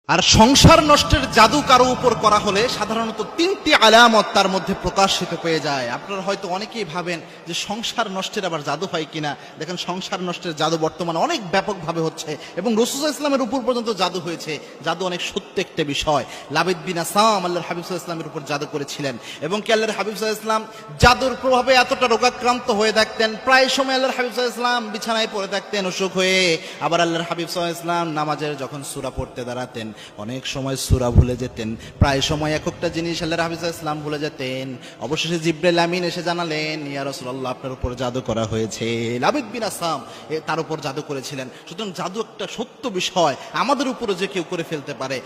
আর সংসার নষ্টের জাদু কারো উপর করা হলে সাধারণত তিনটি আলামত তার মধ্যে প্রকাশিত পেয়ে যায়। আপনারা হয়তো অনেকেই ভাবেন যে সংসার নষ্টের আবার জাদু হয় কিনা। দেখেন, সংসার নষ্টের জাদু বর্তমানে অনেক ব্যাপকভাবে হচ্ছে এবং রাসূল ইসলামের উপর পর্যন্ত জাদু হয়েছে। জাদু অনেক সত্য একটা বিষয়। লাবিদ বিন আসাম আল্লাহর হাবিব সাল্লাল্লাহু আলাইহি ওয়াসাল্লামের উপর জাদু করেছিলেন এবং কি আল্লাহর হাবিব সাল্লাল্লাহু আলাইহি ওয়াসাল্লাম জাদুর প্রভাবে এতটা রোগাক্রান্ত হয়ে থাকতেন, প্রায় সময় আল্লাহর হাবিব সাল্লাল্লাহু আলাইহি ওয়াসাল্লাম বিছানায় পড়ে থাকতেন অসুখ হয়ে। আবার আল্লাহর হাবিব সাল্লাল্লাহু আলাইহি ওয়াসাল্লাম নামাজের যখন সূরা পড়তে দাঁড়াতেন অনেক সময় সূরা ভুলে যেতেন, প্রায় সময় এক একটা জিনিস আল্লাহর হাবিব সাল্লাল্লাহু আলাইহি ওয়াসাল্লাম ভুলে যেতেন। অবশেষে জিবরাইল আমিন এসে জানালেন, ইয়া রাসূলুল্লাহ, আপনার উপর জাদু করা হয়েছে। লাবিদ বিন আসাম তার উপর জাদু করেছিলেন। সুতরাং জাদু একটা সত্য বিষয়, আমাদের উপরে যে কেউ করে ফেলতে পারে।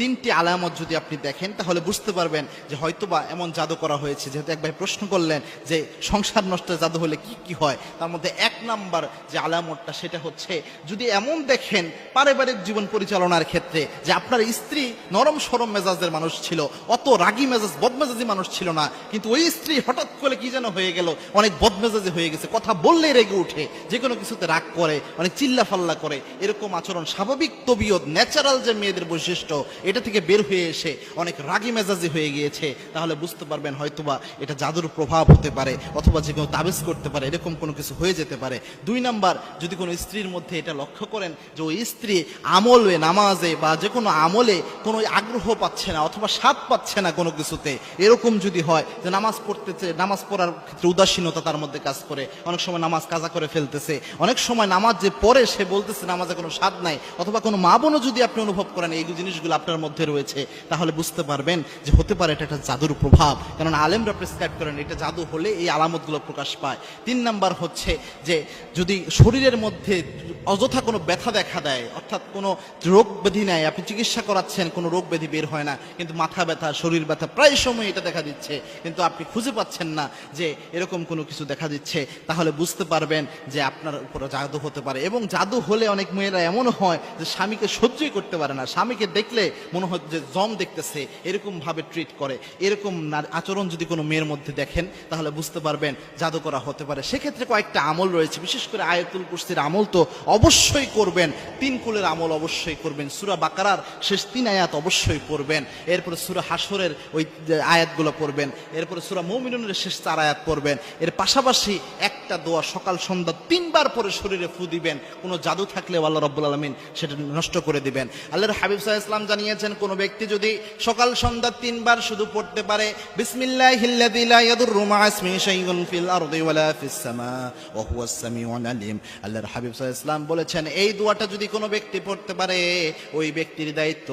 তিনটি আলামত যদি আপনি দেখেন তাহলে বুঝতে পারবেন যে হয়তোবা এমন জাদু করা হয়েছে। যেহেতু এক ভাই প্রশ্ন করলেন যে সংসার নষ্টের জাদু হলে কি কি হয়, তার মধ্যে এক নাম্বার যে আলামতটা সেটা হচ্ছে, যদি এমন দেখেন পারিবারিক জীবন পরিচালনার ক্ষেত্রে যে আপনার স্ত্রী নরম সরম মেজাজের মানুষ ছিল, অত রাগী মেজাজ বদমেজাজি মানুষ ছিল না, কিন্তু ওই স্ত্রী হঠাৎ করে কি যেন হয়ে গেল, অনেক বদমেজাজি হয়ে গেছে, কথা বললেই রেগে উঠে, যে কোনো কিছুতে রাগ করে, অনেক চিল্লা ফাল্লা করে, এরকম আচরণ স্বাভাবিক তবিয়ত ন্যাচারাল যে মেয়েদের বৈশিষ্ট্য এটা থেকে বের হয়ে এসে অনেক রাগী মেজাজি হয়ে গিয়েছে, তাহলে বুঝতে পারবেন হয়তোবা এটা জাদুর প্রভাব হতে পারে, অথবা যে কেউ তাবিজ করতে পারে, এরকম কোনো কিছু হয়ে যেতে পারে। দুই নাম্বার, যদি কোনো স্ত্রীর মধ্যে এটা লক্ষ্য করেন যে ওই স্ত্রী আমলে নামাজে বা যে কোনো আমলে কোনো আগ্রহ পাচ্ছে না অথবা স্বাদ পাচ্ছে না কোনো কিছুতে, এরকম যদি হয় যে নামাজ পড়তেছে, নামাজ পড়ার ক্ষেত্রে উদাসীনতা তার মধ্যে কাজ করে, অনেক সময় নামাজ কাজা করে ফেলতেছে, অনেক সময় নামাজ যে পড়ে সে বলতেছে নামাজে কোনো স্বাদ নাই, অথবা কোনো মা বোনও যদি আপনি অনুভব করেন এই জিনিসগুলো আপনার মধ্যে রয়েছে, তাহলে বুঝতে পারবেন যে হতে পারে এটা একটা জাদুর প্রভাব। কারণ আলেমরা প্রেসক্রাইব করেন এটা জাদু হলে এই আলামতগুলো প্রকাশ পায়। তিন নাম্বার হচ্ছে যে যদি শরীরের মধ্যে অযথা কোনো ব্যথা দেখা দেয়, অর্থাৎ কোনো রোগ ব্যাধি নেয়, আপনি চিকিৎসা করাচ্ছেন কোনো রোগ ব্যাধি বের হয় না, কিন্তু মাথা ব্যথা শরীর ব্যথা প্রায় সময় এটা দেখা দিচ্ছে, কিন্তু আপনি খুঁজে পাচ্ছেন না যে এরকম কোনো কিছু দেখা দিচ্ছে, তাহলে বুঝতে পারবেন যে আপনার উপরে জাদু হতে পারে। এবং জাদু হলে অনেক মেয়েরা এমন হয় যে স্বামীকে সহ্যই করতে পারে না, স্বামীকে দেখলে মনে হয় যে জম দেখতেছে, এরকম ভাবে ট্রিট করে। এরকম আচরণ যদি কোনো মেয়ের মধ্যে দেখেন তাহলে বুঝতে পারবেন জাদু করা হতে পারে। সেক্ষেত্রে কয়েকটা আমল রয়েছে, বিশেষ করে আয়াতুল কুরসির আমল তো অবশ্যই করবেন, 3 কুলের আমল অবশ্যই করবেন, সূরা বাকারার শেষ 3 আয়াত অবশ্যই পড়বেন, এরপরে সূরা হাসরের ওই আয়াতগুলো পড়বেন, এরপরে সূরা মুমিনুনের শেষ 4 আয়াত পড়বেন। এর পাশাপাশি একটা দোয়া সকাল সন্ধ্যা 3 বার পরে শরীরে ফু দিবেন। কোনো জাদু থাকলে আল্লাহ রাব্বুল আলামিন সেটা নষ্ট করে দিবেন। আল্লাহর হাবিব সাল্লাল্লাহু আলাইহি ওয়াসাল্লাম জানিয়েছেন, কোন ব্যক্তি যদি সকাল সন্ধ্যা 3 বার শুধু পড়তে পারে বিসমিল্লাহিল্লাযী লা ইয়াদুররু মা ইসমিহি শাইউন ফিল আরদি ওয়ালা ফিস সামা ওয়া হুয়াস সামিউল আলিম, আল্লাহর হাবিব সাল্লাল্লাহু আলাইহি ওয়াসাল্লাম বলেছেন এই দোয়াটা যদি কোনো ব্যক্তি পড়তে পারে ওই ব্যক্তির দায়িত্ব